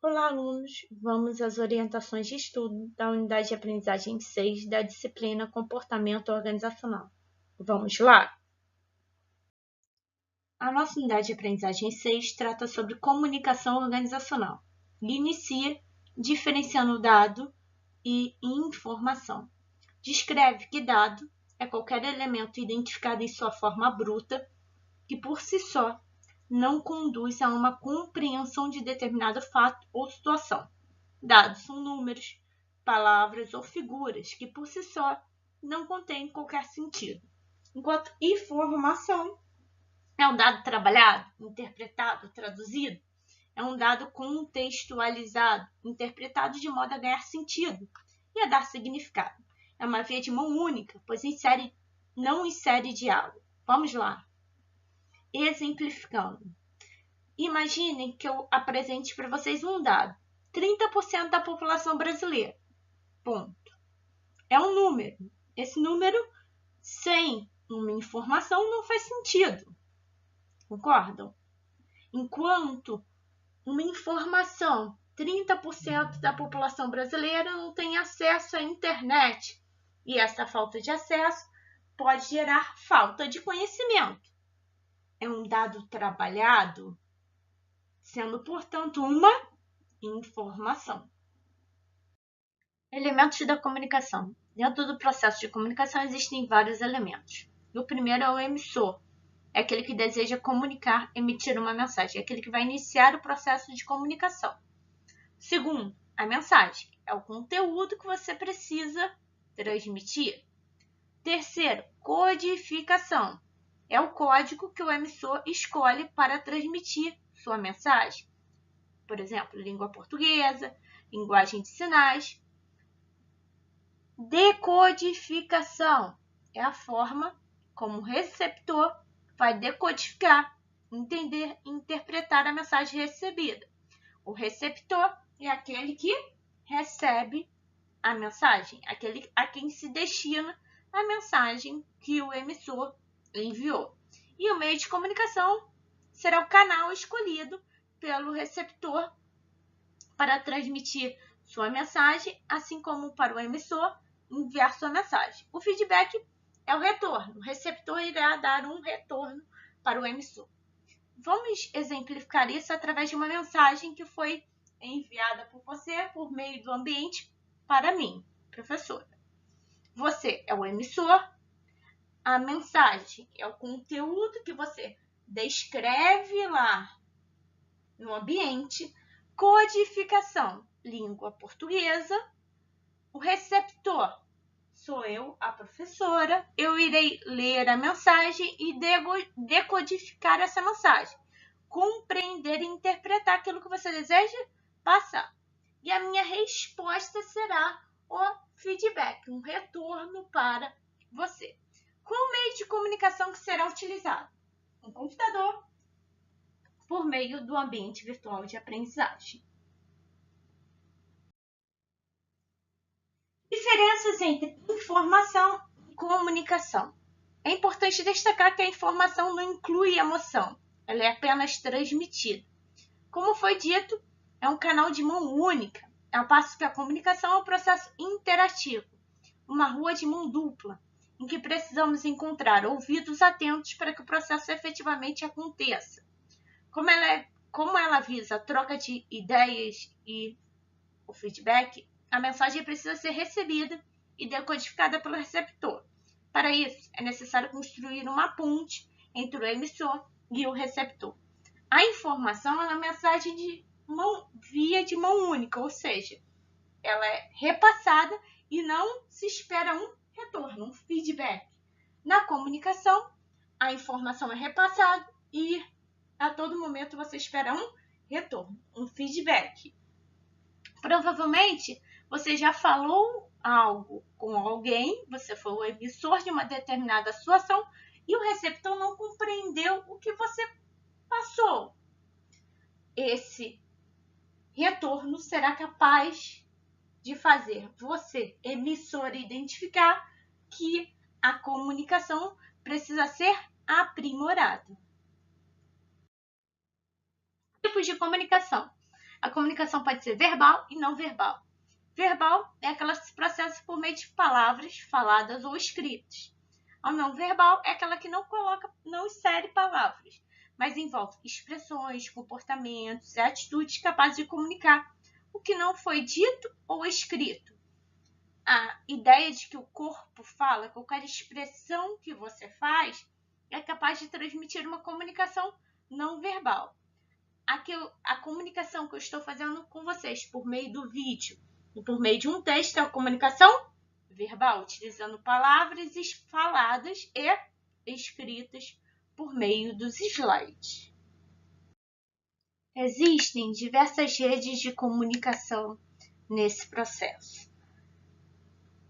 Olá, alunos! Vamos às orientações de estudo da unidade de aprendizagem 6 da disciplina Comportamento Organizacional. Vamos lá? A nossa unidade de aprendizagem 6 trata sobre comunicação organizacional e inicia diferenciando dado e informação. Descreve que dado é qualquer elemento identificado em sua forma bruta que, por si só, não conduz a uma compreensão de determinado fato ou situação. Dados são números, palavras ou figuras que, por si só, não contêm qualquer sentido. Enquanto informação é um dado trabalhado, interpretado, traduzido, é um dado contextualizado, interpretado de modo a ganhar sentido e a dar significado. É uma via de mão única, pois não insere diálogo. Vamos lá. Exemplificando. Imaginem que eu apresente para vocês um dado. 30% da população brasileira. Ponto. É um número. Esse número, sem uma informação, não faz sentido. Concordam? Enquanto uma informação, 30% da população brasileira não tem acesso à internet. E essa falta de acesso pode gerar falta de conhecimento. É um dado trabalhado, sendo, portanto, uma informação. Elementos da comunicação. Dentro do processo de comunicação existem vários elementos. O primeiro é o emissor. É aquele que deseja comunicar, emitir uma mensagem. É aquele que vai iniciar o processo de comunicação. Segundo, a mensagem. É o conteúdo que você precisa transmitir. Terceiro, codificação. É o código que o emissor escolhe para transmitir sua mensagem. Por exemplo, língua portuguesa, linguagem de sinais. Decodificação é a forma como o receptor vai decodificar, entender e interpretar a mensagem recebida. O receptor é aquele que recebe a mensagem, aquele a quem se destina a mensagem que o emissor enviou. E o meio de comunicação será o canal escolhido pelo receptor para transmitir sua mensagem, assim como para o emissor enviar sua mensagem. O feedback é o retorno. O receptor irá dar um retorno para o emissor. Vamos exemplificar isso através de uma mensagem que foi enviada por você por meio do ambiente para mim, professora. Você é o emissor, a mensagem é o conteúdo que você descreve lá no ambiente, codificação, língua portuguesa, o receptor sou eu, a professora, eu irei ler a mensagem e decodificar essa mensagem, compreender e interpretar aquilo que você deseja passar. E a minha resposta será o feedback, um retorno para você. Qual o meio de comunicação que será utilizado? Um computador, por meio do ambiente virtual de aprendizagem. Diferenças entre informação e comunicação. É importante destacar que a informação não inclui emoção, ela é apenas transmitida. Como foi dito, é um canal de mão única, ao passo que a comunicação é um processo interativo, uma rua de mão dupla, em que precisamos encontrar ouvidos atentos para que o processo efetivamente aconteça. Como ela visa a troca de ideias e o feedback, a mensagem precisa ser recebida e decodificada pelo receptor. Para isso, é necessário construir uma ponte entre o emissor e o receptor. A informação é uma mensagem via de mão única, ou seja, ela é repassada e não se espera um retorno, um feedback. Na comunicação, a informação é repassada e a todo momento você espera um retorno, um feedback. Provavelmente você já falou algo com alguém, você foi o emissor de uma determinada situação e o receptor não compreendeu o que você passou. Esse retorno será capaz de fazer você, emissor, identificar que a comunicação precisa ser aprimorada. Tipos de comunicação. A comunicação pode ser verbal e não verbal. Verbal é aquela que se processa por meio de palavras faladas ou escritas. A não verbal é aquela que não insere palavras, mas envolve expressões, comportamentos e atitudes capazes de comunicar o que não foi dito ou escrito. A ideia de que o corpo fala, qualquer expressão que você faz, é capaz de transmitir uma comunicação não verbal. A comunicação que eu estou fazendo com vocês por meio do vídeo e por meio de um texto é a comunicação verbal, utilizando palavras faladas e escritas por meio dos slides. Existem diversas redes de comunicação nesse processo.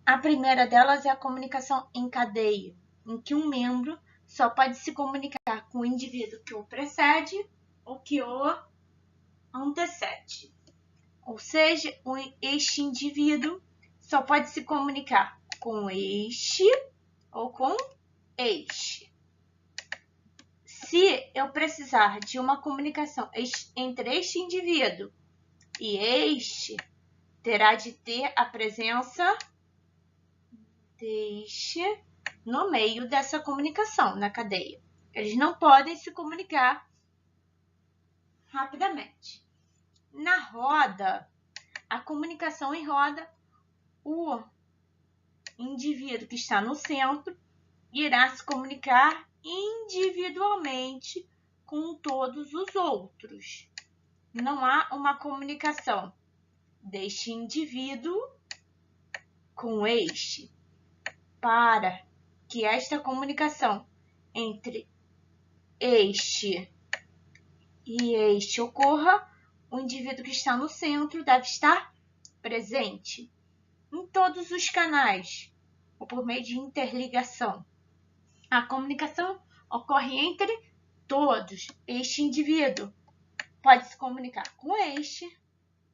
A primeira delas é a comunicação em cadeia, em que um membro só pode se comunicar com o indivíduo que o precede ou que o antecede. Ou seja, este indivíduo só pode se comunicar com este ou com este. Se eu precisar de uma comunicação entre este indivíduo e este, terá de ter a presença deste no meio dessa comunicação, na cadeia. Eles não podem se comunicar rapidamente. Na roda, a comunicação em roda, o indivíduo que está no centro irá se comunicar individualmente com todos os outros. Não há uma comunicação deste indivíduo com este. Para que esta comunicação entre este e este ocorra, o indivíduo que está no centro deve estar presente em todos os canais ou por meio de interligação. A comunicação ocorre entre todos. Este indivíduo pode se comunicar com este,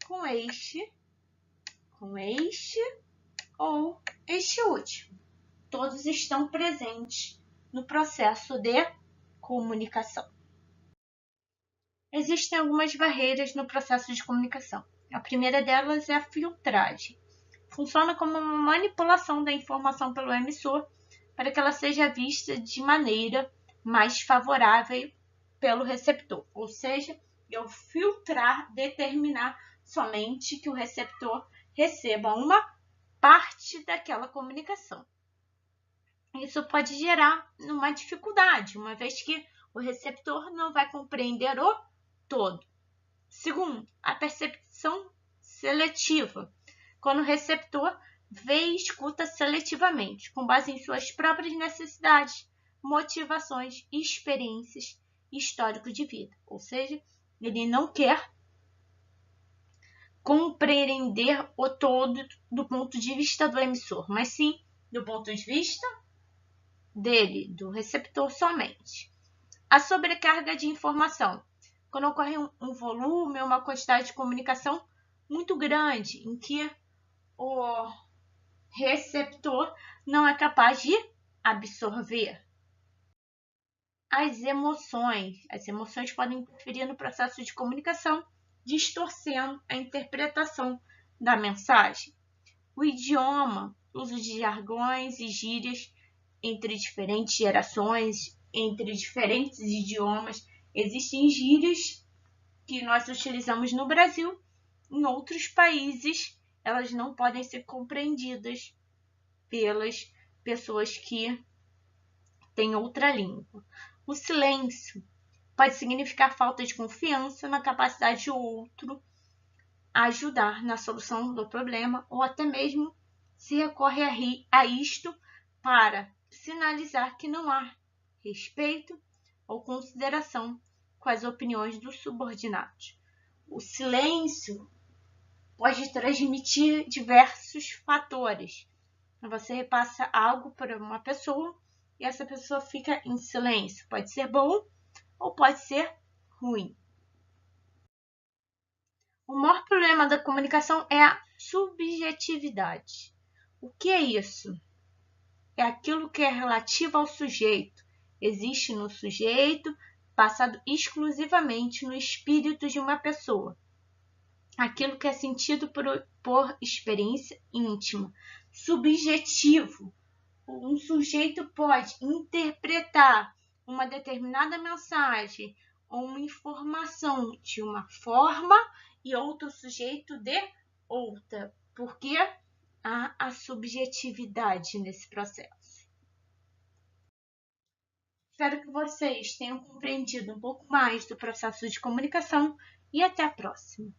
com este, com este ou este último. Todos estão presentes no processo de comunicação. Existem algumas barreiras no processo de comunicação. A primeira delas é a filtragem. Funciona como uma manipulação da informação pelo emissor para que ela seja vista de maneira mais favorável pelo receptor. Ou seja, eu filtrar, determinar somente que o receptor receba uma parte daquela comunicação. Isso pode gerar uma dificuldade, uma vez que o receptor não vai compreender o todo. Segundo, a percepção seletiva, quando o receptor vê e escuta seletivamente, com base em suas próprias necessidades, motivações, experiências e histórico de vida. Ou seja, ele não quer compreender o todo do ponto de vista do emissor, mas sim do ponto de vista dele, do receptor somente. A sobrecarga de informação, quando ocorre um volume, uma quantidade de comunicação muito grande, em que o receptor não é capaz de absorver. As emoções podem interferir no processo de comunicação, distorcendo a interpretação da mensagem. O idioma, uso de jargões e gírias entre diferentes gerações, entre diferentes idiomas. Existem gírias que nós utilizamos no Brasil, em outros países elas não podem ser compreendidas pelas pessoas que têm outra língua. O silêncio pode significar falta de confiança na capacidade do outro a ajudar na solução do problema, ou até mesmo se recorre a isto para sinalizar que não há respeito ou consideração com as opiniões dos subordinados. O silêncio pode transmitir diversos fatores. Você repassa algo para uma pessoa e essa pessoa fica em silêncio. Pode ser bom ou pode ser ruim. O maior problema da comunicação é a subjetividade. O que é isso? É aquilo que é relativo ao sujeito. Existe no sujeito, passado exclusivamente no espírito de uma pessoa. aquilo que é sentido por experiência íntima. Subjetivo. Um sujeito pode interpretar uma determinada mensagem ou uma informação de uma forma e outro sujeito de outra, porque há a subjetividade nesse processo. Espero que vocês tenham compreendido um pouco mais do processo de comunicação e até a próxima.